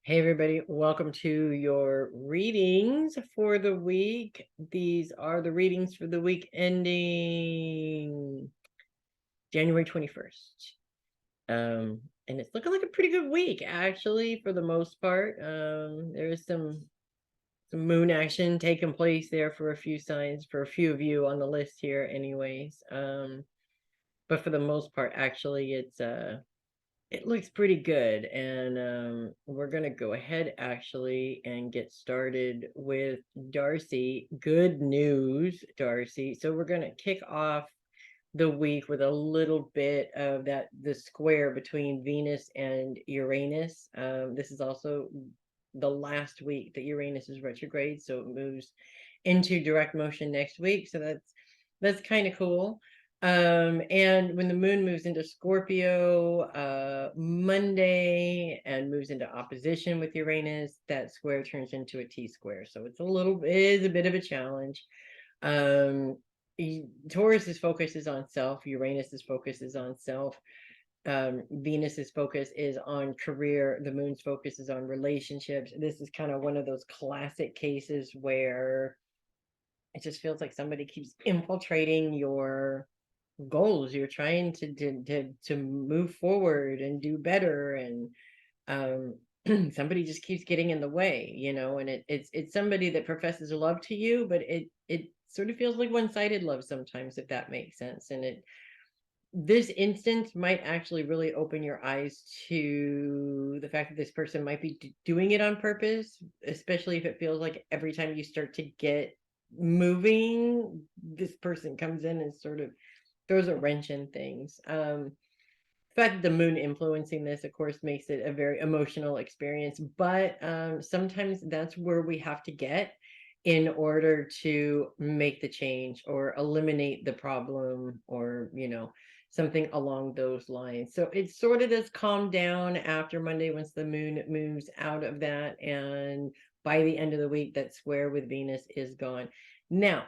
Hey everybody, welcome to your readings for the week. These are the readings for the week ending January 21st. And it's looking like a pretty good week actually for the most part. There's some moon action taking place there for a few signs, for a few of you on the list here anyways. But for the most part actually it looks pretty good, and we're gonna go ahead actually and get started with Darcy. Good news, Darcy. So we're gonna kick off the week with a little bit of the square between Venus and Uranus. This is also the last week that Uranus is retrograde, so it moves into direct motion next week. So that's kind of cool. And when the moon moves into Scorpio Monday and moves into opposition with Uranus, that square turns into a T-square. So it is a bit of a challenge. Taurus's focus is on self, Uranus's focus is on self. Venus's focus is on career, the moon's focus is on relationships. This is kind of one of those classic cases where it just feels like somebody keeps infiltrating your goals. You're trying to move forward and do better, and somebody just keeps getting in the way, and it's somebody that professes love to you, but it sort of feels like one-sided love sometimes, if that makes sense. And this instance might actually really open your eyes to the fact that this person might be doing it on purpose, especially if it feels like every time you start to get moving, this person comes in and sort of throws a wrench in things. The fact that the moon influencing this, of course, makes it a very emotional experience, but sometimes that's where we have to get in order to make the change or eliminate the problem, or something along those lines. So it sort of does calm down after Monday once the moon moves out of that, and by the end of the week that square with Venus is gone. Now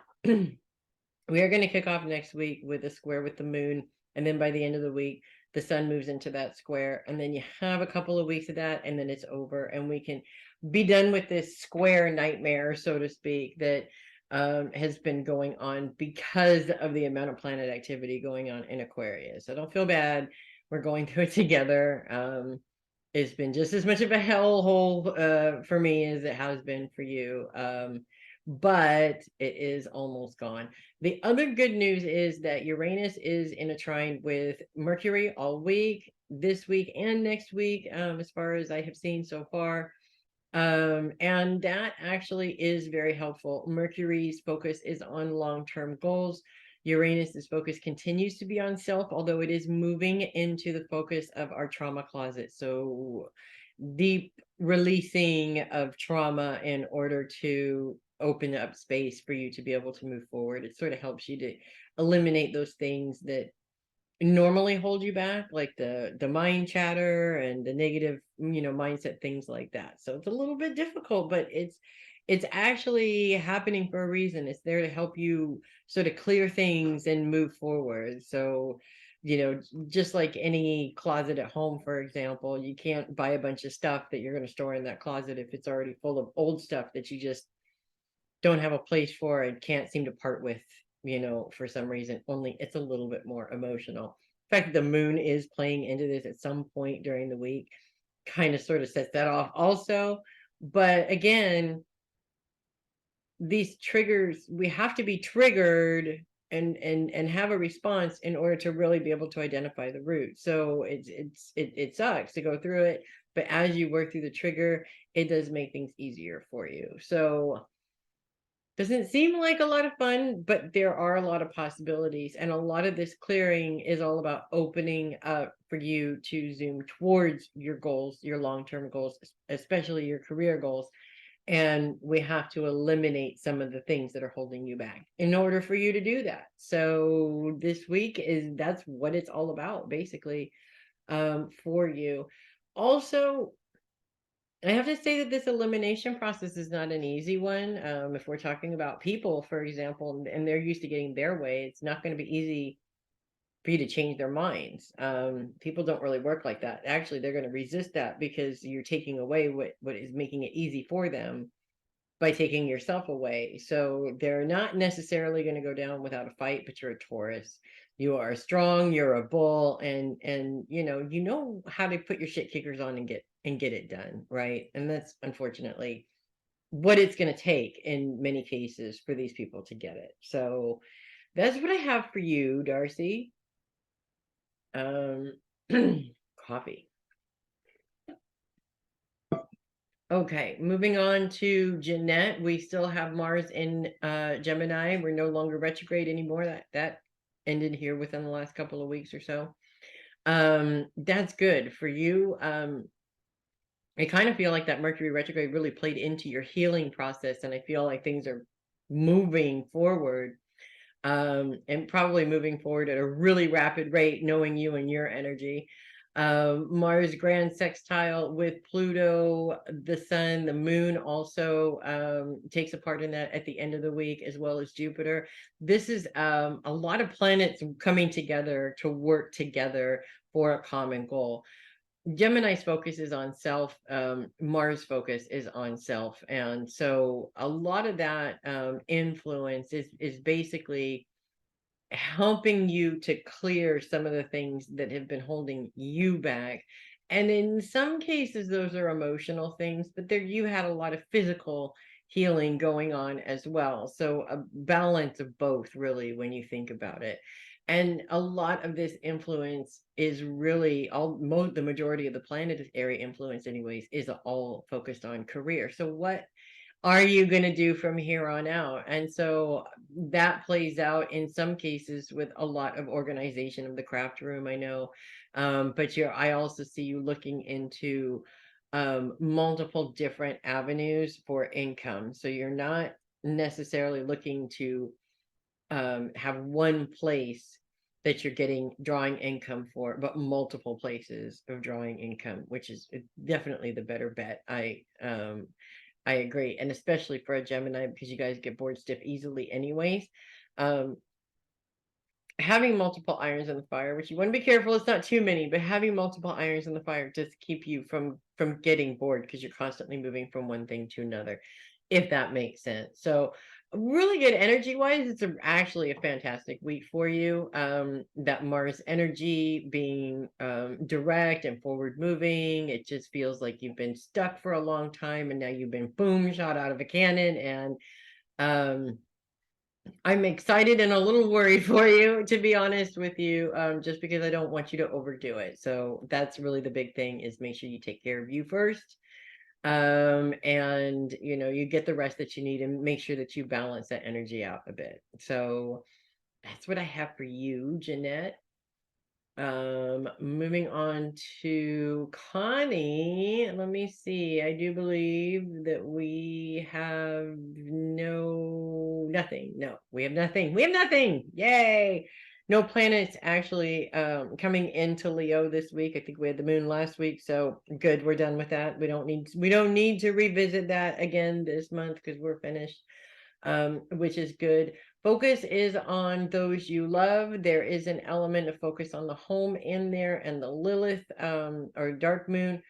we are going to kick off next week with a square with the moon, and then by the end of the week the sun moves into that square, and then you have a couple of weeks of that, and then it's over, and we can be done with this square nightmare, so to speak, that has been going on because of the amount of planet activity going on in Aquarius. So don't feel bad, we're going through it together. It's been just as much of a hellhole for me as it has been for you, but it is almost gone. The other good news is that Uranus is in a trine with Mercury all week, this week and next week, as far as I have seen so far. And that actually is very helpful. Mercury's focus is on long-term goals. Uranus's focus continues to be on self, although it is moving into the focus of our trauma closet. So deep releasing of trauma in order to open up space for you to be able to move forward. It sort of helps you to eliminate those things that normally hold you back, like the mind chatter and the negative mindset, things like that. So it's a little bit difficult, but it's actually happening for a reason. It's there to help you sort of clear things and move forward. So just like any closet at home, for example, you can't buy a bunch of stuff that you're going to store in that closet if it's already full of old stuff that you just don't have a place for and can't seem to part with, for some reason. Only it's a little bit more emotional. In fact, the moon is playing into this at some point during the week, kind of sort of sets that off also. But again, these triggers, we have to be triggered and have a response in order to really be able to identify the root. So it sucks to go through it, but as you work through the trigger, it does make things easier for you. So doesn't seem like a lot of fun, but there are a lot of possibilities. And a lot of this clearing is all about opening up for you to zoom towards your goals, your long-term goals, especially your career goals. And we have to eliminate some of the things that are holding you back in order for you to do that. So this week that's what it's all about, basically, for you. Also, I have to say that this elimination process is not an easy one. If we're talking about people, for example, and they're used to getting their way, it's not going to be easy for you to change their minds. People don't really work like that. Actually, they're going to resist that because you're taking away what is making it easy for them by taking yourself away. So they're not necessarily going to go down without a fight, but you're a Taurus. You are strong, you're a bull, and you know how to put your shit kickers on and get it done, right? And that's unfortunately what it's going to take in many cases for these people to get it. So that's what I have for you, Darcy. Coffee. Okay, moving on to Jeannette. We still have Mars in Gemini. We're no longer retrograde anymore. That ended here within the last couple of weeks or so. That's good for you. I kind of feel like that Mercury retrograde really played into your healing process, and I feel like things are moving forward, and probably moving forward at a really rapid rate, knowing you and your energy. Mars grand sextile with Pluto, the sun, the moon also takes a part in that at the end of the week, as well as Jupiter. This is a lot of planets coming together to work together for a common goal. Gemini's focus is on self. Mars focus is on self, and so a lot of that influence is basically helping you to clear some of the things that have been holding you back. And in some cases, those are emotional things, but there you had a lot of physical healing going on as well. So a balance of both, really, when you think about it. And a lot of this influence is really the majority of the planetary influence, anyways, is all focused on career. So what are you going to do from here on out? And so that plays out in some cases with a lot of organization of the craft room, I know. But I also see you looking into multiple different avenues for income. So you're not necessarily looking to have one place that you're drawing income for, but multiple places of drawing income, which is definitely the better bet. I agree. And especially for a Gemini, because you guys get bored stiff easily anyways. Having multiple irons in the fire, which you want to be careful, it's not too many, but having multiple irons in the fire just keep you from getting bored, because you're constantly moving from one thing to another, if that makes sense. So really good energy wise, it's actually a fantastic week for you. That Mars energy being direct and forward moving, it just feels like you've been stuck for a long time, and now you've been boom shot out of a cannon. And I'm excited and a little worried for you, to be honest with you, just because I don't want you to overdo it. So that's really the big thing, is make sure you take care of you first. And you get the rest that you need, and make sure that you balance that energy out a bit. So that's what I have for you, Jeannette. Moving on to Connie. Let me see. I do believe that we have nothing. No, we have nothing. We have nothing. Yay. No planets actually coming into Leo this week. I think we had the moon last week, so good. We're done with that. We don't need to revisit that again this month, because we're finished. Which is good. Focus is on those you love. There is an element of focus on the home in there, and the Lilith or dark moon,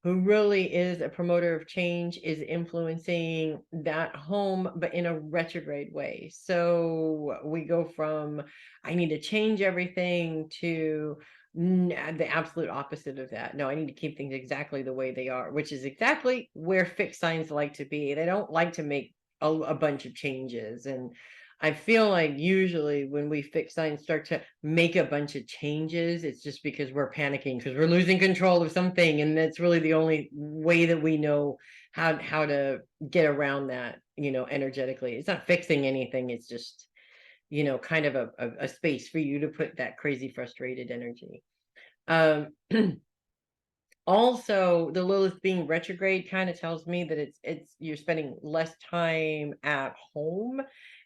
who really is a promoter of change, is influencing that home, but in a retrograde way. So we go from I need to change everything to the absolute opposite of that. No, I need to keep things exactly the way they are, which is exactly where fixed signs like to be. They don't like to make a bunch of changes. And I feel like usually when we fixed signs start to make a bunch of changes, it's just because we're panicking, because we're losing control of something, and that's really the only way that we know how to get around that, energetically. It's not fixing anything, it's just kind of a space for you to put that crazy frustrated energy. Also, the Lilith being retrograde kind of tells me that it's you're spending less time at home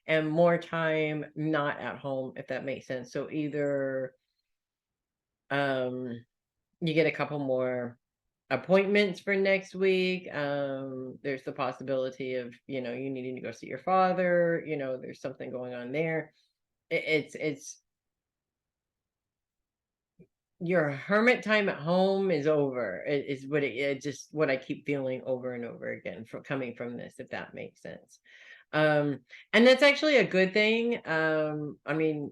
and more time not at home, if that makes sense. So either you get a couple more appointments for next week. There's the possibility of you needing to go see your father. There's something going on there. It's your hermit time at home is over. Is what it just what I keep feeling over and over again from coming from this, if that makes sense. And that's actually a good thing. I mean,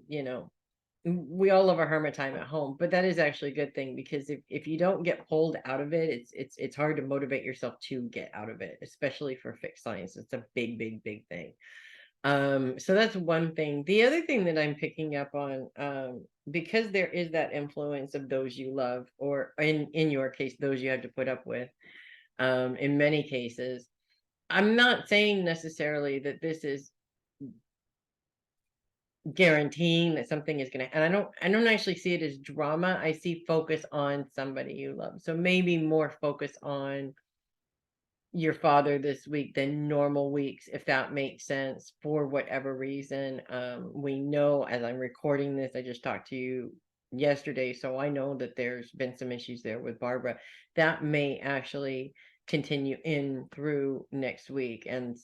we all love our hermit time at home, but that is actually a good thing, because if you don't get pulled out of it, it's hard to motivate yourself to get out of it, especially for fixed signs. It's a big, big, big thing. So that's one thing. The other thing that I'm picking up on, because there is that influence of those you love, or in your case, those you have to put up with, in many cases. I'm not saying necessarily that this is guaranteeing that something is going to, and I don't actually see it as drama. I see focus on somebody you love. So maybe more focus on your father this week than normal weeks, if that makes sense, for whatever reason. We know, as I'm recording this, I just talked to you yesterday, so I know that there's been some issues there with Barbara that may actually continue in through next week, and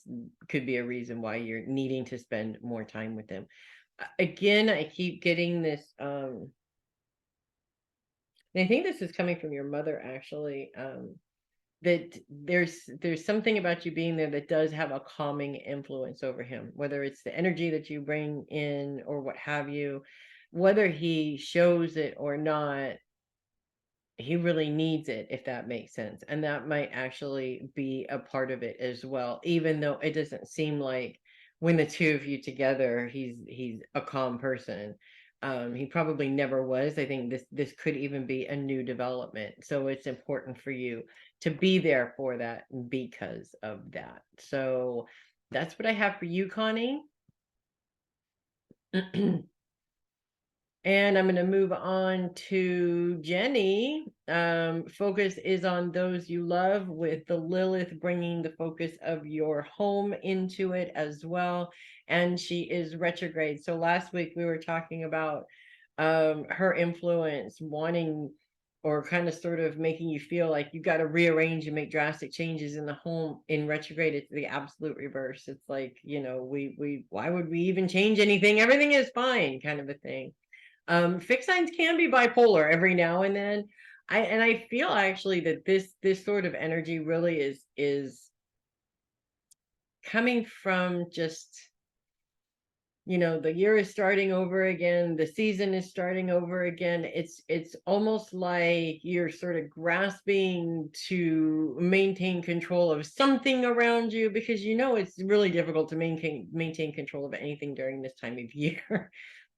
could be a reason why you're needing to spend more time with him. Again, I keep getting this, and I think this is coming from your mother, actually, that there's something about you being there that does have a calming influence over him, whether it's the energy that you bring in or what have you. Whether he shows it or not, he really needs it, if that makes sense. And that might actually be a part of it as well, even though it doesn't seem like, when the two of you together, he's a calm person. He probably never was. I think this could even be a new development, so it's important for you to be there for that because of that. So that's what I have for you, Connie. And I'm going to move on to Jenny. Focus is on those you love, with the Lilith bringing the focus of your home into it as well. And she is retrograde. So last week we were talking about her influence wanting, or kind of sort of making you feel like you got to rearrange and make drastic changes in the home. In retrograde, it's the absolute reverse. It's like, we why would we even change anything? Everything is fine, kind of a thing. Fixed signs can be bipolar every now and then. I feel actually that this sort of energy really is coming from just, the year is starting over again, the season is starting over again. It's almost like you're sort of grasping to maintain control of something around you, because it's really difficult to maintain control of anything during this time of year.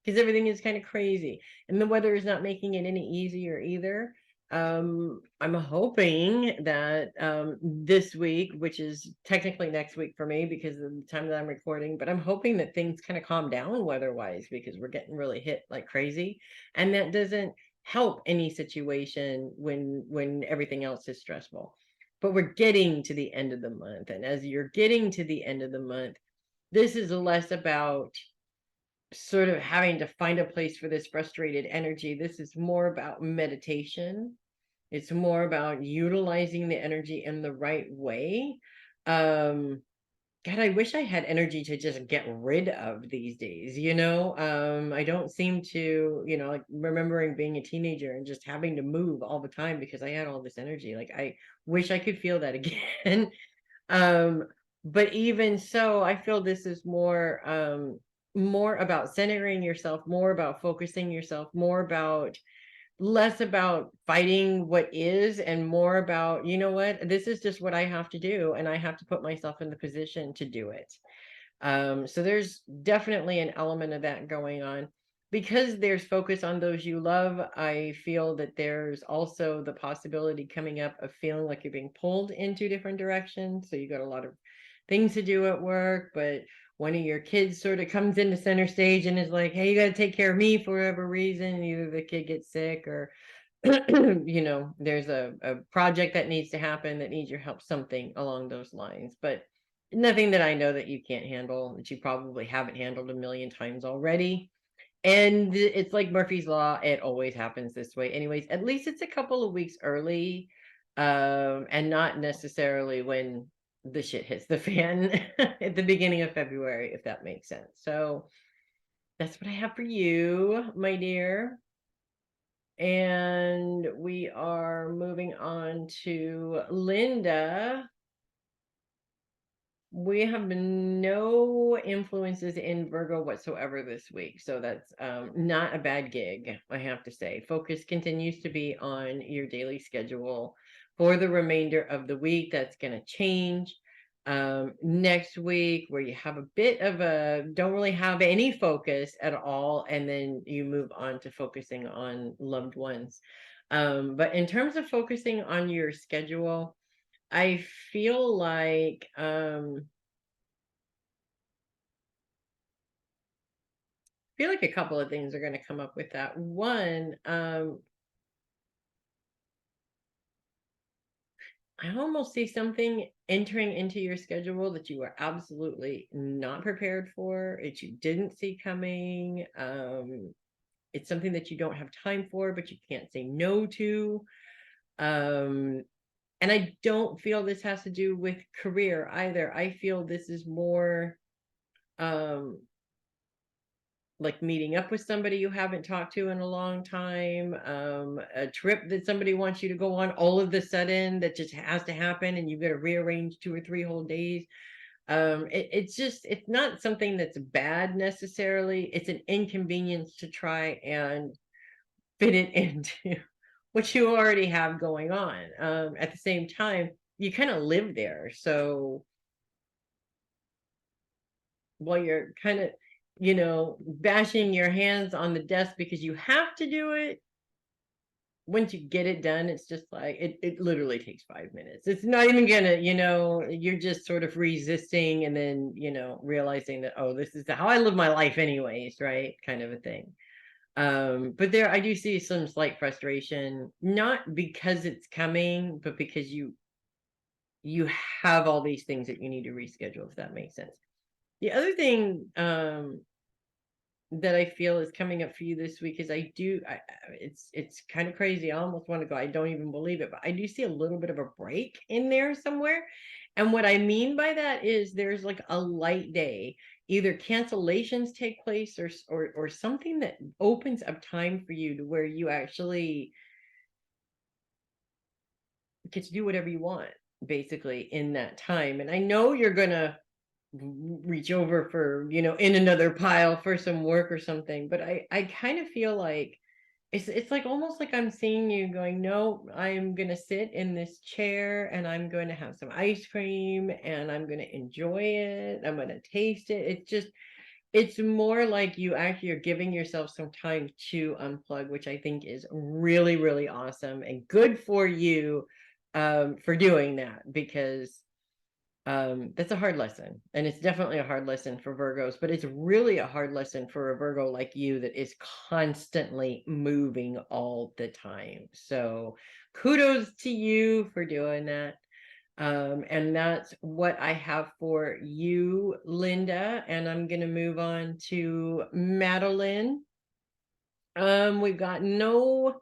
Because everything is kind of crazy, and the weather is not making it any easier either. I'm hoping that this week, which is technically next week for me because of the time that I'm recording, but I'm hoping that things kind of calm down weather-wise, because we're getting really hit like crazy, and that doesn't help any situation when everything else is stressful. But we're getting to the end of the month, and as you're getting to the end of the month, this is less about sort of having to find a place for this frustrated energy. This is more about meditation. It's more about utilizing the energy in the right way. God, I wish I had energy to just get rid of these days, I don't seem to, like remembering being a teenager and just having to move all the time because I had all this energy. Like, I wish I could feel that again. But even so, I feel this is more about centering yourself, more about focusing yourself, less about fighting what is, and more about, what, this is just what I have to do, and I have to put myself in the position to do it. So there's definitely an element of that going on. Because there's focus on those you love, I feel that there's also the possibility coming up of feeling like you're being pulled into different directions. So you got a lot of things to do at work, but one of your kids sort of comes into center stage and is like, hey, you got to take care of me for whatever reason. Either the kid gets sick, or there's a project that needs to happen that needs your help, something along those lines. But nothing that I know that you can't handle, that you probably haven't handled a million times already. And it's like Murphy's Law, it always happens this way anyways. At least it's a couple of weeks early, and not necessarily when the shit hits the fan at the beginning of February, if that makes sense. So that's what I have for you, my dear. And we are moving on to Linda. We have no influences in Virgo whatsoever this week. So that's not a bad gig, I have to say. Focus continues to be on your daily schedule for the remainder of the week. That's going to change next week, where you have a bit of a don't really have any focus at all, and then you move on to focusing on loved ones. But in terms of focusing on your schedule, I feel like a couple of things are going to come up with that. One, I almost see something entering into your schedule that you were absolutely not prepared for, that you didn't see coming. It's something that you don't have time for, but you can't say no to. And I don't feel this has to do with career either. I feel this is more like meeting up with somebody you haven't talked to in a long time, a trip that somebody wants you to go on all of a sudden that just has to happen, and you've got to rearrange 2 or 3 whole days. It's not something that's bad necessarily. It's an inconvenience to try and fit it into what you already have going on. At the same time, you kind of live there, so while you're kind of bashing your hands on the desk because you have to do it, once you get it done, it's just like it literally takes 5 minutes. It's not even gonna, you're just sort of resisting, and then realizing that, oh, this is how I live my life anyways, right, kind of a thing. But there I do see some slight frustration, not because it's coming, but because you have all these things that you need to reschedule, if that makes sense. The other thing that I feel is coming up for you this week is it's kind of crazy. I almost want to go, I don't even believe it, but I do see a little bit of a break in there somewhere. And what I mean by that is there's like a light day, either cancellations take place or something that opens up time for you to where you actually get to do whatever you want basically in that time. And I know you're gonna reach over for in another pile for some work or something, but I kind of feel like it's like almost like I'm seeing you going, no, I'm gonna sit in this chair and I'm going to have some ice cream and I'm gonna enjoy it, I'm gonna taste it. It's more like you actually are giving yourself some time to unplug, which I think is really, really awesome and good for you for doing that, because that's a hard lesson, and it's definitely a hard lesson for Virgos, but it's really a hard lesson for a Virgo like you that is constantly moving all the time. So kudos to you for doing that. And that's what I have for you, Linda, and I'm going to move on to Matalyn. We've got no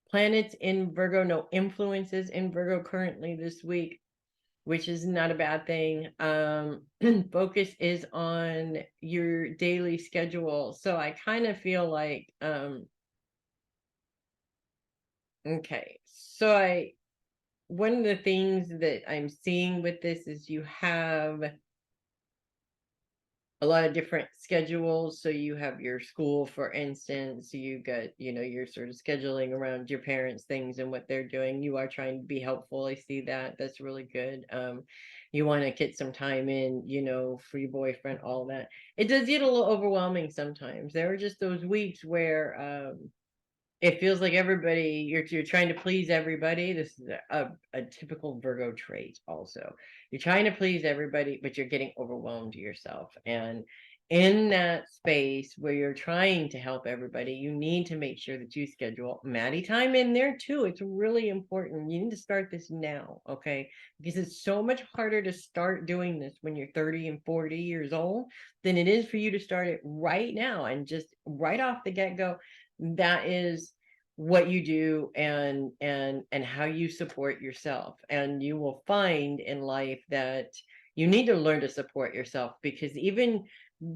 planets in Virgo, no influences in Virgo currently this week, which is not a bad thing. Focus is on your daily schedule. So I kind of feel like, okay, so one of the things that I'm seeing with this is you have a lot of different schedules. So you have your school, for instance, you got, you're sort of scheduling around your parents' things and what they're doing. You are trying to be helpful. I see that. That's really good. You want to get some time in, for your boyfriend, all that. It does get a little overwhelming sometimes. There are just those weeks where it feels like everybody, you're trying to please everybody. This is a typical Virgo trait also. You're trying to please everybody, but you're getting overwhelmed yourself. And in that space where you're trying to help everybody, you need to make sure that you schedule Maddie time in there too. It's really important. You need to start this now, okay? Because it's so much harder to start doing this when you're 30 and 40 years old than it is for you to start it right now and just right off the get-go. That is what you do and how you support yourself. And you will find in life that you need to learn to support yourself, because even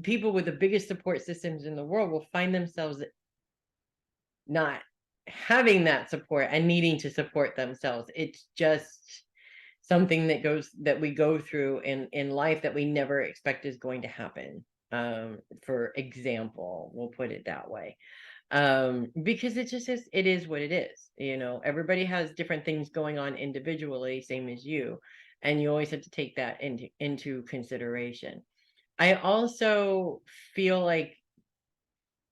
people with the biggest support systems in the world will find themselves not having that support and needing to support themselves. It's just something that we go through in life that we never expect is going to happen. For example, we'll put it that way. Because it is what it is. Everybody has different things going on individually, same as you, and you always have to take that into consideration. I also feel like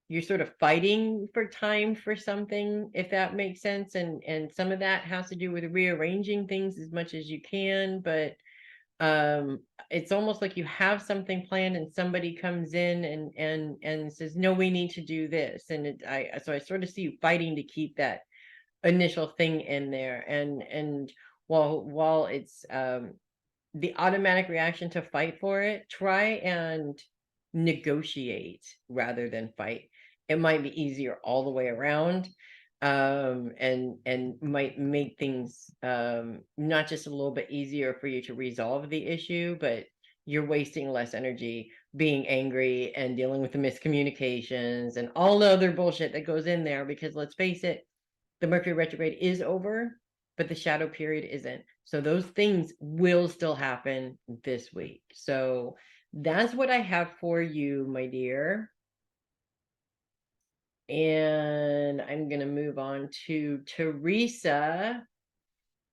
you're sort of fighting for time for something, if that makes sense, and some of that has to do with rearranging things as much as you can, but it's almost like you have something planned and somebody comes in and says, no, we need to do this, and so I sort of see you fighting to keep that initial thing in there, and while it's the automatic reaction to fight for it, try and negotiate rather than fight. It might be easier all the way around, and might make things not just a little bit easier for you to resolve the issue, but you're wasting less energy being angry and dealing with the miscommunications and all the other bullshit that goes in there, because let's face it, the Mercury retrograde is over, but the shadow period isn't. So those things will still happen this week. So that's what I have for you, my dear. And I'm going to move on to Theresa.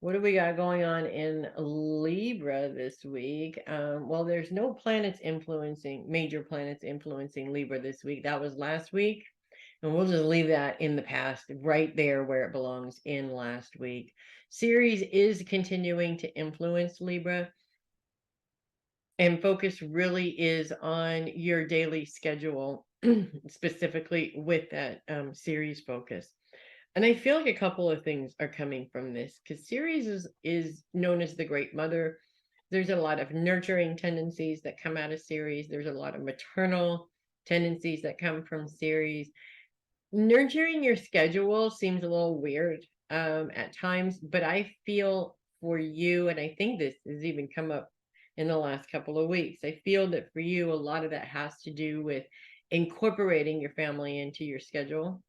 What do we got going on in Libra this week? Well, there's no major planets influencing Libra this week. That was last week. And we'll just leave that in the past, right there where it belongs, in last week. Ceres is continuing to influence Libra, and focus really is on your daily schedule, specifically with that Ceres focus. And I feel like a couple of things are coming from this, because Ceres is known as the Great Mother. There's a lot of nurturing tendencies that come out of Ceres. There's a lot of maternal tendencies that come from Ceres. Nurturing your schedule seems a little weird at times, but I feel for you, and I think this has even come up in the last couple of weeks, I feel that for you, a lot of that has to do with incorporating your family into your schedule,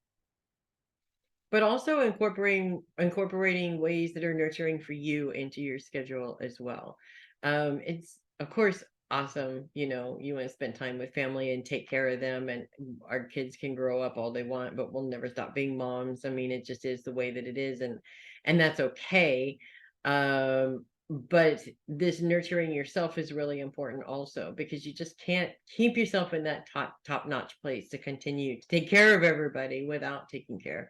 but also incorporating ways that are nurturing for you into your schedule as well. It's, of course, awesome, you want to spend time with family and take care of them, and our kids can grow up all they want, but we'll never stop being moms. I mean, it just is the way that it is, and that's okay. But this nurturing yourself is really important also, because you just can't keep yourself in that top-notch place to continue to take care of everybody without taking care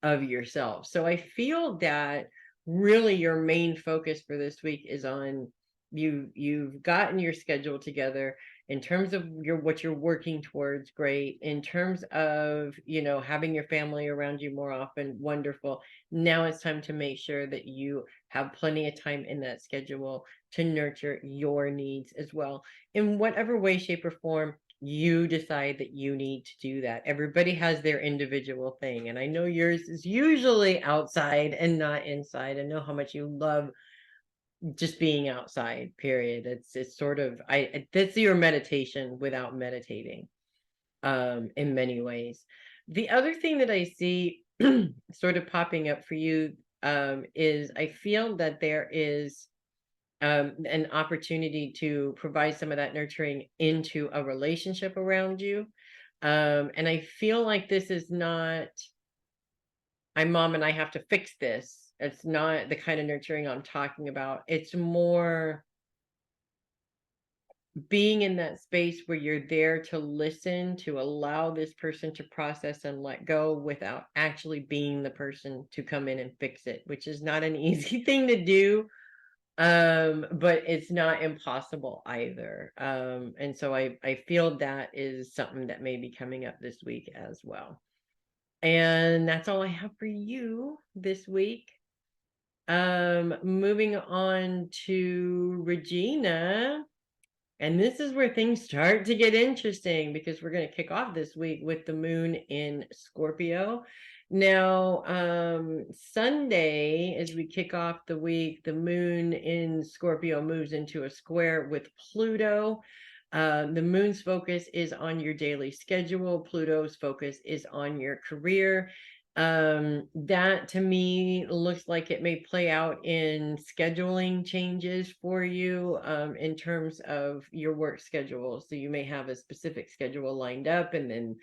of yourself. So I feel that really your main focus for this week is on you've gotten your schedule together in terms of what you're working towards. Great. In terms of having your family around you more often, wonderful. Now it's time to make sure that you have plenty of time in that schedule to nurture your needs as well, in whatever way, shape, or form you decide that you need to do that. Everybody has their individual thing, and I know yours is usually outside and not inside. I know how much you love just being outside, period. It's sort of, that's your meditation without meditating, in many ways. The other thing that I see sort of popping up for you is I feel that there is an opportunity to provide some of that nurturing into a relationship around you. And I feel like this is not, I'm mom and I have to fix this. It's not the kind of nurturing I'm talking about. It's more being in that space where you're there to listen, to allow this person to process and let go without actually being the person to come in and fix it, which is not an easy thing to do. But it's not impossible either. And so I feel that is something that may be coming up this week as well. And that's all I have for you this week. Moving on to Regina. And this is where things start to get interesting, because we're going to kick off this week with the moon in Scorpio. Now, Sunday, as we kick off the week, the moon in Scorpio moves into a square with Pluto. The moon's focus is on your daily schedule. Pluto's focus is on your career. That to me looks like it may play out in scheduling changes for you, in terms of your work schedule. So you may have a specific schedule lined up, and then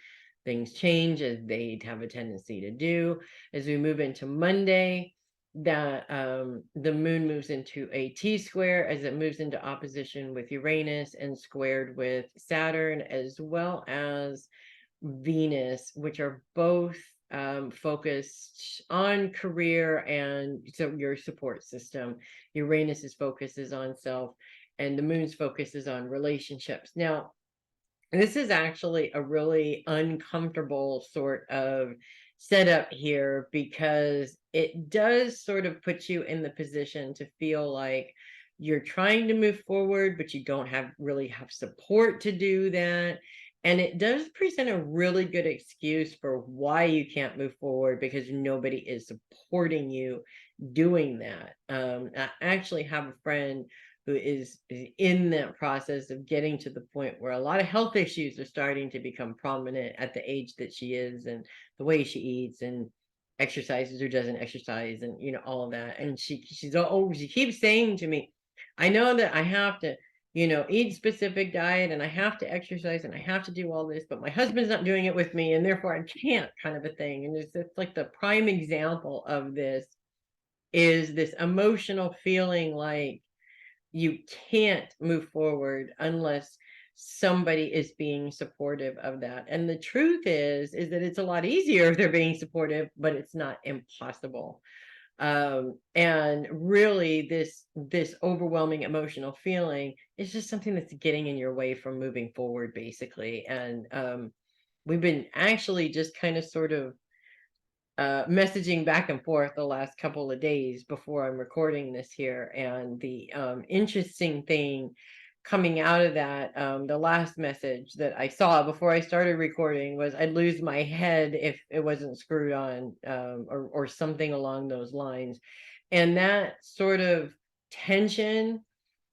things change, as they have a tendency to do. As we move into Monday, that the moon moves into a T-square as it moves into opposition with Uranus and squared with Saturn, as well as Venus, which are both focused on career and so your support system. Uranus's focus is on self, and the moon's focus is on relationships. Now, this is actually a really uncomfortable sort of setup here, because it does sort of put you in the position to feel like you're trying to move forward, but you don't really have support to do that. And it does present a really good excuse for why you can't move forward, because nobody is supporting you doing that. I actually have a friend who is in that process of getting to the point where a lot of health issues are starting to become prominent at the age that she is, and the way she eats and exercises or doesn't exercise, and all of that. And she keeps saying to me, I know that I have to eat specific diet, and I have to exercise, and I have to do all this, but my husband's not doing it with me, and therefore I can't, kind of a thing. And it's like the prime example of this is this emotional feeling like you can't move forward unless somebody is being supportive of that. And the truth is that it's a lot easier if they're being supportive, but it's not impossible. And really, this overwhelming emotional feeling is just something that's getting in your way from moving forward, basically. And we've been actually just kind of sort of messaging back and forth the last couple of days before I'm recording this here. And the interesting thing coming out of that, the last message that I saw before I started recording was, I'd lose my head if it wasn't screwed on, or something along those lines. And that sort of tension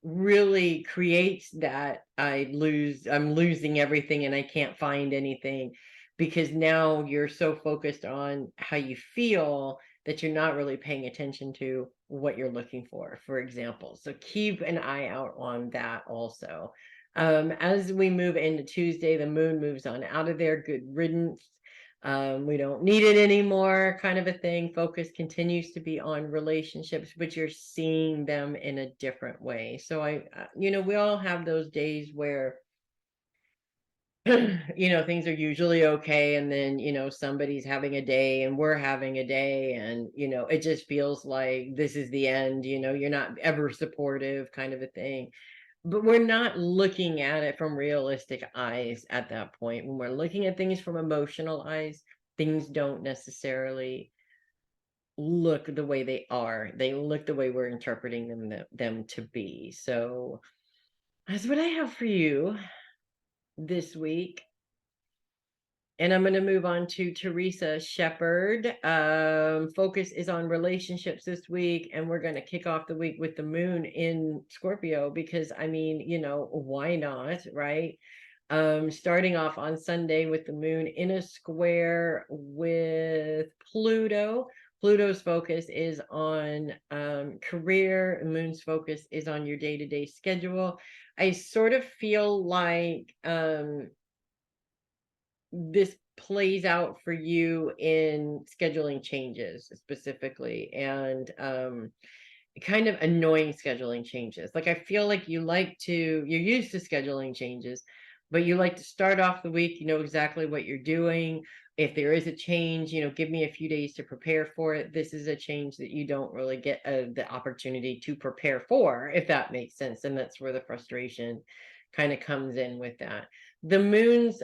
really creates that I'm losing everything and I can't find anything, because now you're so focused on how you feel that you're not really paying attention to what you're looking for example. So keep an eye out on that also. As we move into Tuesday, the moon moves on out of there. Good riddance. We don't need it anymore, kind of a thing. Focus continues to be on relationships, but you're seeing them in a different way. So we all have those days where things are usually okay, and then somebody's having a day and we're having a day, and it just feels like this is the end. You're not ever supportive, kind of a thing. But we're not looking at it from realistic eyes at that point. When we're looking at things from emotional eyes, things don't necessarily look the way they are. They look the way we're interpreting them to be. So that's what I have for you this week. And I'm going to move on to Theresa Sheppard. Focus is on relationships this week, and we're going to kick off the week with the moon in Scorpio, because why not, right? Starting off on Sunday with the moon in a square with Pluto. Pluto's focus is on career. Moon's focus is on your day-to-day schedule. I sort of feel like this plays out for you in scheduling changes specifically, and kind of annoying scheduling changes. Like, I feel like you're used to scheduling changes, but you like to start off the week, exactly what you're doing. If there is a change, give me a few days to prepare for it. This is a change that you don't really get the opportunity to prepare for, if that makes sense. And that's where the frustration kind of comes in with that. The moon's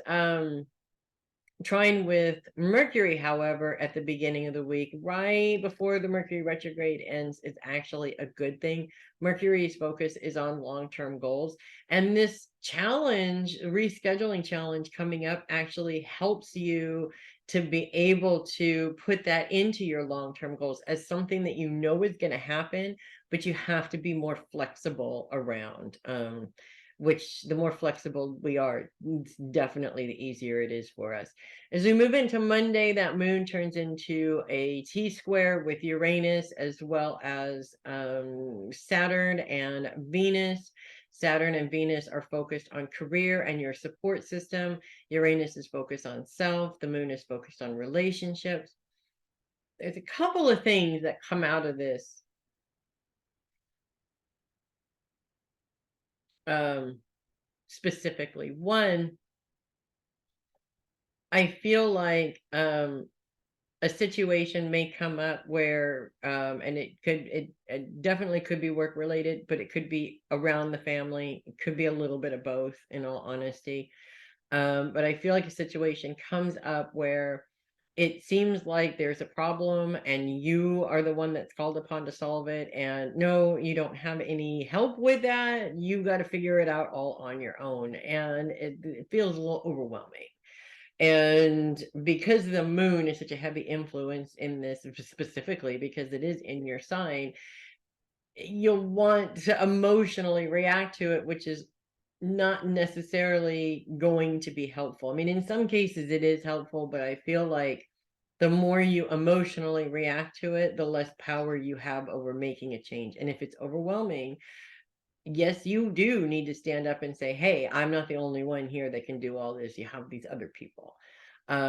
trine with Mercury, however, at the beginning of the week, right before the Mercury retrograde ends, is actually a good thing. Mercury's focus is on long-term goals, and this rescheduling challenge coming up, actually helps you to be able to put that into your long-term goals as something that is going to happen, but you have to be more flexible around. which the more flexible we are, it's definitely the easier it is for us. As we move into Monday, that moon turns into a T-square with Uranus, as well as Saturn and Venus. Saturn and Venus are focused on career and your support system. Uranus is focused on self. The moon is focused on relationships. There's a couple of things that come out of this. Specifically, one, I feel like a situation may come up where and it definitely could be work related, but it could be around the family. It could be a little bit of both, in all honesty. But I feel like a situation comes up where it seems like there's a problem and you are the one that's called upon to solve it, and no, you don't have any help with that. You got to figure it out all on your own, and it feels a little overwhelming. And because the moon is such a heavy influence in this, specifically because it is in your sign, you'll want to emotionally react to it, which is not necessarily going to be helpful. I mean, in some cases it is helpful, but I feel like the more you emotionally react to it, the less power you have over making a change. And if it's overwhelming, yes, you do need to stand up and say, hey, I'm not the only one here that can do all this. You have these other people.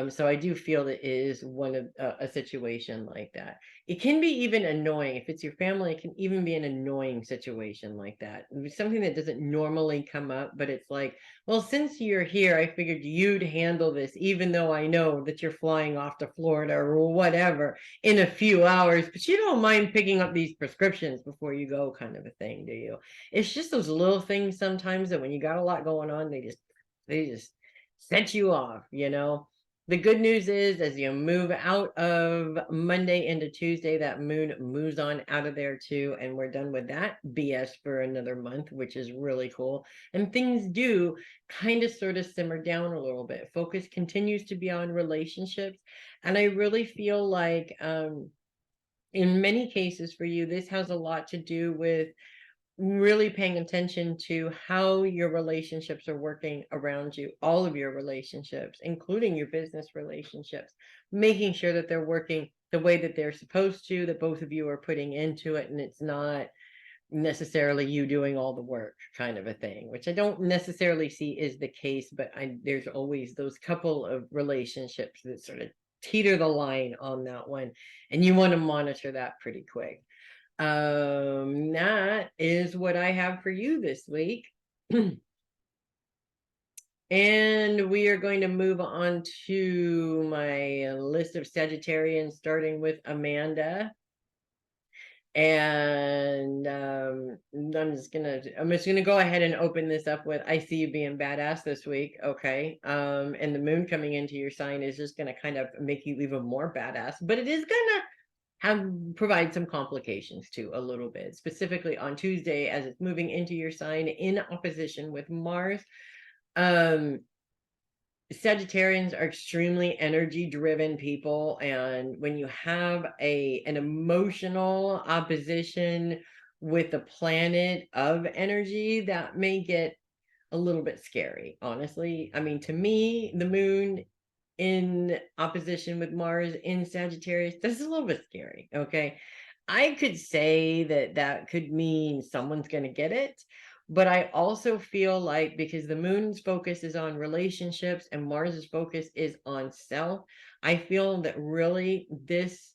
So I do feel that it is one of a situation like that. It can be even annoying. If it's your family, it can even be an annoying situation like that. It's something that doesn't normally come up, but it's like, well, since you're here, I figured you'd handle this, even though I know that you're flying off to Florida or whatever in a few hours, but you don't mind picking up these prescriptions before you go, kind of a thing, do you? It's just those little things sometimes that when you got a lot going on, they just set you off, you know. The good news is, as you move out of Monday into Tuesday, that moon moves on out of there too, and we're done with that BS for another month, which is really cool. And things do kind of sort of simmer down a little bit. Focus continues to be on relationships, and I really feel like in many cases for you, this has a lot to do with really paying attention to how your relationships are working around you, all of your relationships, including your business relationships, making sure that they're working the way that they're supposed to, that both of you are putting into it, and it's not necessarily you doing all the work, kind of a thing, which I don't necessarily see is the case, but there's always those couple of relationships that sort of teeter the line on that one, and you want to monitor that pretty quick. That is what I have for you this week. And we are going to move on to my list of Sagittarians, starting with Amanda. And I'm just gonna go ahead and open this up with, I see you being badass this week. Okay. And the moon coming into your sign is just gonna kind of make you even more badass, but it is gonna provide some complications too, a little bit, specifically on Tuesday as it's moving into your sign in opposition with Mars. Sagittarians are extremely energy driven people, and when you have an emotional opposition with a planet of energy, that may get a little bit scary, honestly. I mean, to me, the moon in opposition with Mars in Sagittarius, this is a little bit scary. Okay. I could say that could mean someone's going to get it, but I also feel like because the moon's focus is on relationships and Mars's focus is on self, I feel that really this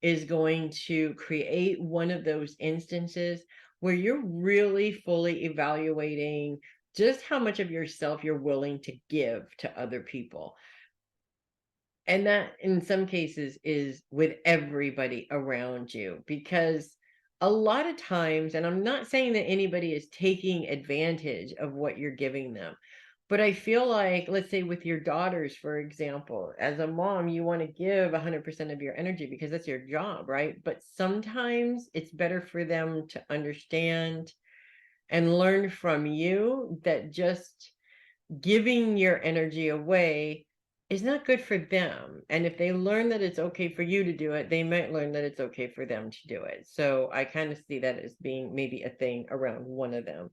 is going to create one of those instances where you're really fully evaluating just how much of yourself you're willing to give to other people. And that in some cases is with everybody around you, because a lot of times, and I'm not saying that anybody is taking advantage of what you're giving them, but I feel like, let's say with your daughters, for example, as a mom, you want to give 100% of your energy because that's your job, right? But sometimes it's better for them to understand and learn from you that just giving your energy away is not good for them. And if they learn that it's okay for you to do it, they might learn that it's okay for them to do it. So I kind of see that as being maybe a thing around one of them.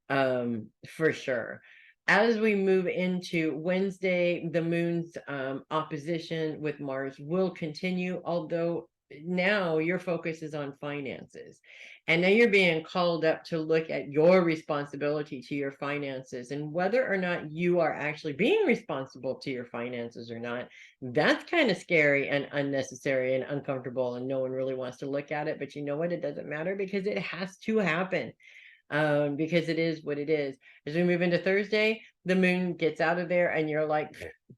for sure. As we move into Wednesday, the moon's opposition with Mars will continue, although now your focus is on finances. And now you're being called up to look at your responsibility to your finances and whether or not you are actually being responsible to your finances or not. That's kind of scary and unnecessary and uncomfortable, and no one really wants to look at it. But you know what? It doesn't matter because it has to happen, because it is what it is. As we move into Thursday, the moon gets out of there, and you're like,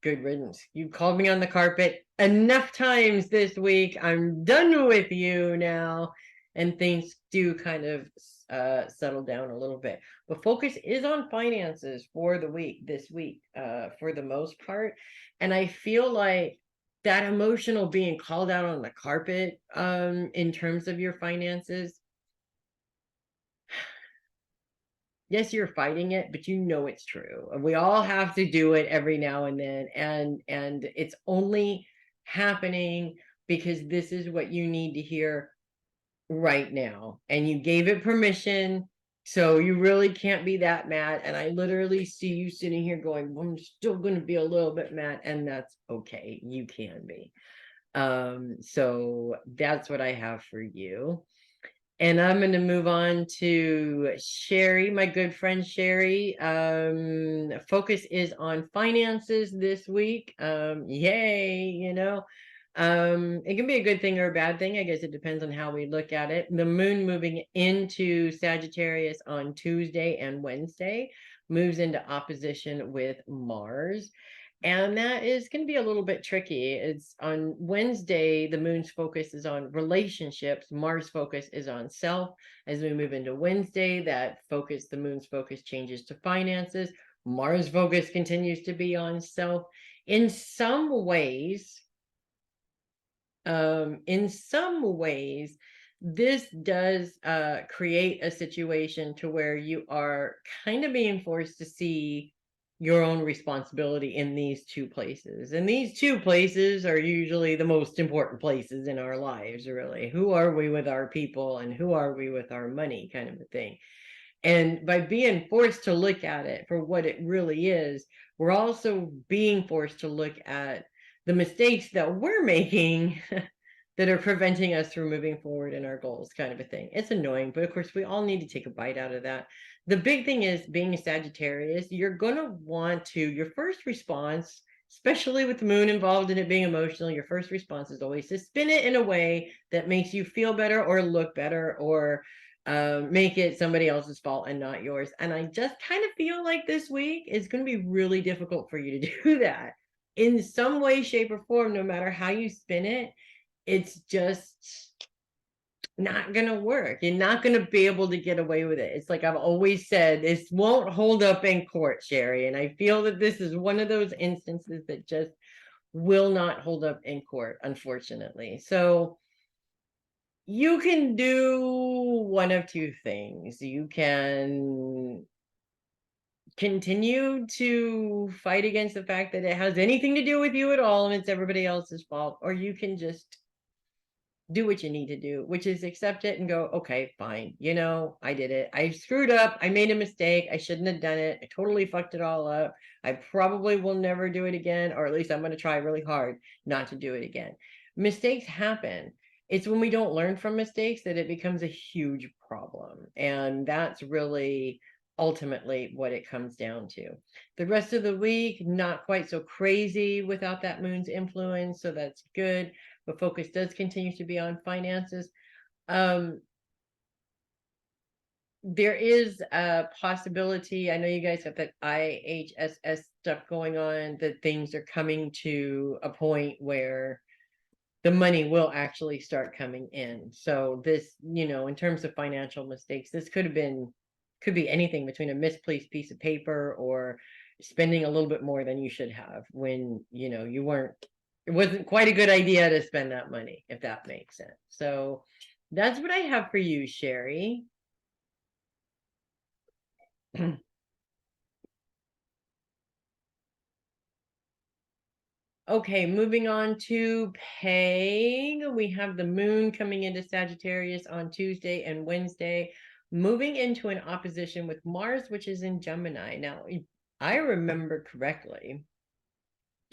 good riddance. You called me on the carpet enough times this week. I'm done with you now. And things do kind of settle down a little bit. But focus is on finances for the week, this week, for the most part. And I feel like that emotional being called out on the carpet, in terms of your finances, yes, you're fighting it, but you know it's true. We all have to do it every now and then, and it's only happening because this is what you need to hear right now, and you gave it permission, so you really can't be that mad. And I literally see you sitting here going, well, I'm still going to be a little bit mad, and that's okay. You can be. So that's what I have for you. And I'm going to move on to Sheri, my good friend Sheri. Focus is on finances this week. Yay, you know. It can be a good thing or a bad thing. I guess it depends on how we look at it. The moon moving into Sagittarius on Tuesday and Wednesday moves into opposition with Mars. And that is going to be a little bit tricky. It's on Wednesday, the moon's focus is on relationships. Mars' focus is on self. As we move into Wednesday, that focus, the moon's focus changes to finances. Mars' focus continues to be on self. In some ways, this does create a situation to where you are kind of being forced to see your own responsibility in these two places. And these two places are usually the most important places in our lives, really. Who are we with our people, and who are we with our money, kind of a thing. And by being forced to look at it for what it really is, we're also being forced to look at the mistakes that we're making that are preventing us from moving forward in our goals, kind of a thing. It's annoying, but of course we all need to take a bite out of that. The big thing is, being a Sagittarius, you're going to want to, your first response, especially with the moon involved in it being emotional, your first response is always to spin it in a way that makes you feel better or look better, or make it somebody else's fault and not yours. And I just kind of feel like this week is going to be really difficult for you to do that in some way, shape, or form. No matter how you spin it, it's just not going to work. You're not going to be able to get away with it. It's like I've always said, this won't hold up in court, Sheri. And I feel that this is one of those instances that just will not hold up in court, unfortunately. So you can do one of two things. You can continue to fight against the fact that it has anything to do with you at all and it's everybody else's fault, or you can just do what you need to do, which is accept it and go, okay, fine. You know, I did it. I screwed up. I made a mistake. I shouldn't have done it. I totally fucked it all up. I probably will never do it again, or at least I'm going to try really hard not to do it again. Mistakes happen. It's when we don't learn from mistakes that it becomes a huge problem. And that's really ultimately what it comes down to. The rest of the week, not quite so crazy without that moon's influence. So that's good. But focus does continue to be on finances. There is a possibility, I know you guys have that IHSS stuff going on, that things are coming to a point where the money will actually start coming in. So this, you know, in terms of financial mistakes, this could be anything between a misplaced piece of paper or spending a little bit more than you should have when, you know, it wasn't quite a good idea to spend that money, if that makes sense. So that's what I have for you, Sheri. Okay, moving on to Peg. We have the moon coming into Sagittarius on Tuesday and Wednesday. moving into an opposition with Mars, which is in Gemini. Now, I remember correctly,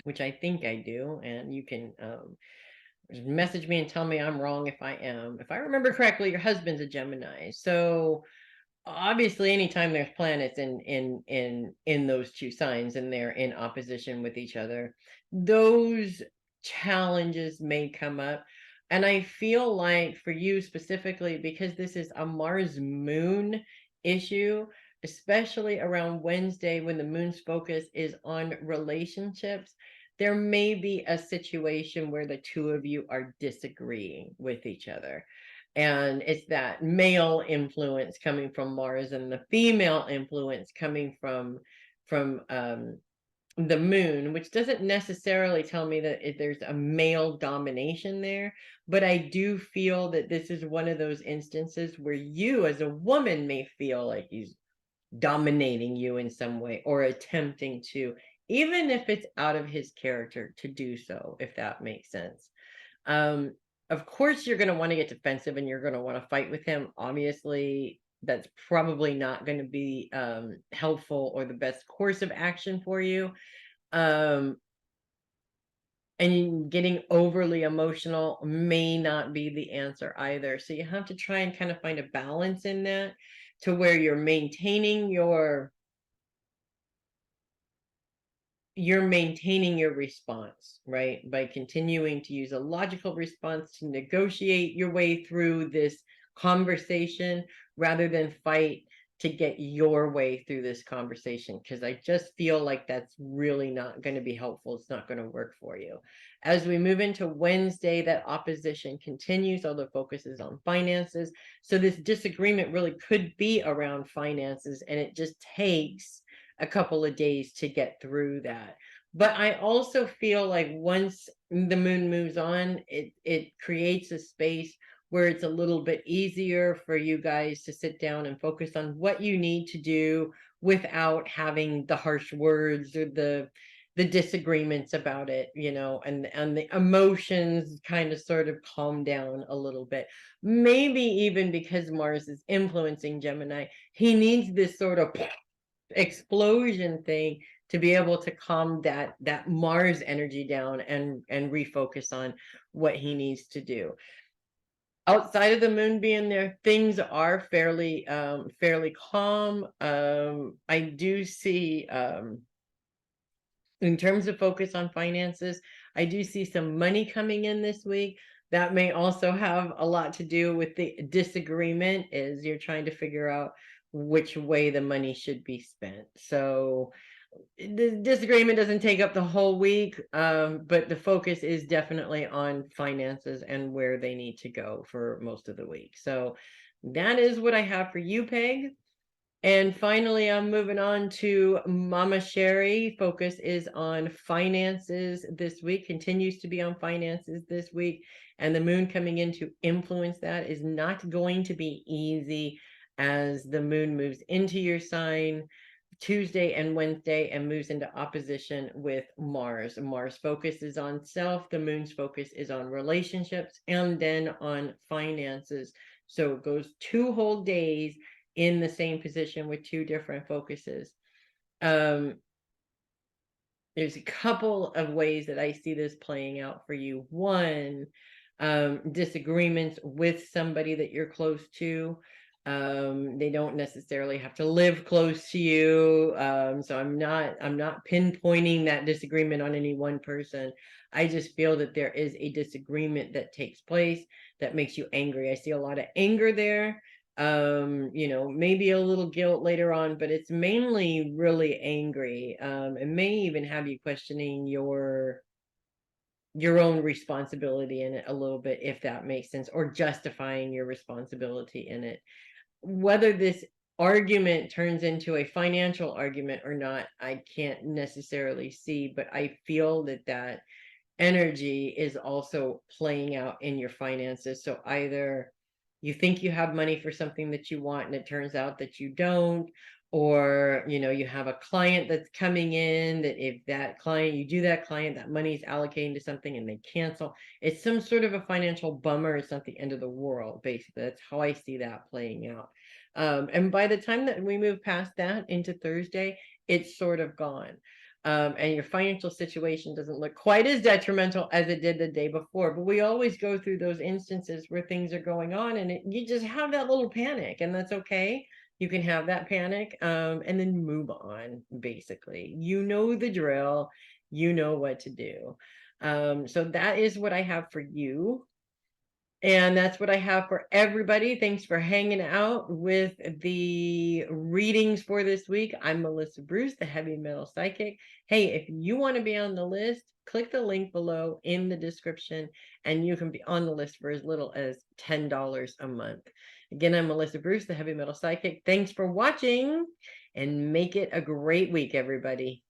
which I think I do, and you can message me and tell me I'm wrong if I am. If I remember correctly, your husband's a Gemini. So obviously anytime there's planets in those two signs and they're in opposition with each other, those challenges may come up. And I feel like for you specifically, because this is a Mars moon issue, especially around Wednesday when the moon's focus is on relationships, there may be a situation where the two of you are disagreeing with each other. And it's that male influence coming from Mars and the female influence coming from the moon, which doesn't necessarily tell me that there's a male domination there, but I do feel that this is one of those instances where you as a woman may feel like he's dominating you in some way or attempting to, even if it's out of his character to do so, if that makes sense. Of course, you're going to want to get defensive and you're going to want to fight with him. Obviously, that's probably not going to be helpful or the best course of action for you. And getting overly emotional may not be the answer either. So you have to try and kind of find a balance in that to where you're maintaining your response, right? By continuing to use a logical response to negotiate your way through this conversation rather than fight to get your way through this conversation, because I just feel like that's really not going to be helpful. It's not going to work for you. As we move into Wednesday, that opposition continues, although focus is on finances. So this disagreement really could be around finances, and it just takes a couple of days to get through that. But I also feel like once the moon moves on, it creates a space where it's a little bit easier for you guys to sit down and focus on what you need to do without having the harsh words or the disagreements about it, and the emotions kind of sort of calm down a little bit. Maybe even because Mars is influencing Gemini, he needs this sort of explosion thing to be able to calm that Mars energy down and refocus on what he needs to do. Outside of the moon being there, things are fairly calm. I do see in terms of focus on finances, I do see some money coming in this week. That may also have a lot to do with the disagreement, is you're trying to figure out which way the money should be spent. So the disagreement doesn't take up the whole week, but the focus is definitely on finances and where they need to go for most of the week. So that is what I have for you, Peg. And finally, I'm moving on to Mama Sheri. Focus is on finances this week, continues to be on finances this week. And the moon coming in to influence that is not going to be easy as the moon moves into your sign Tuesday and Wednesday and moves into opposition with Mars. Mars focuses on self, the moon's focus is on relationships and then on finances. So it goes 2 whole days in the same position with 2 different focuses. There's a couple of ways that I see this playing out for you. One, disagreements with somebody that you're close to. They don't necessarily have to live close to you. So I'm not pinpointing that disagreement on any one person. I just feel that there is a disagreement that takes place that makes you angry. I see a lot of anger there. Maybe a little guilt later on, but it's mainly really angry. It may even have you questioning your own responsibility in it a little bit, if that makes sense, or justifying your responsibility in it. Whether this argument turns into a financial argument or not, I can't necessarily see, but I feel that energy is also playing out in your finances. So either you think you have money for something that you want and it turns out that you don't, or you have a client that's coming in that if that client that money is allocating to something and they cancel, it's some sort of a financial bummer. It's not the end of the world. Basically, that's how I see that playing out. And by the time that we move past that into Thursday, it's sort of gone. And your financial situation doesn't look quite as detrimental as it did the day before. But we always go through those instances where things are going on and you just have that little panic, and that's okay. You can have that panic and then move on, basically. You know the drill, you know what to do. So that is what I have for you. And that's what I have for everybody. Thanks for hanging out with the readings for this week. I'm Melissa Bruce, the Heavy Metal Psychic. Hey, if you want to be on the list, click the link below in the description, and you can be on the list for as little as $10 a month. Again, I'm Melissa Bruce, the Heavy Metal Psychic. Thanks for watching, and make it a great week, everybody.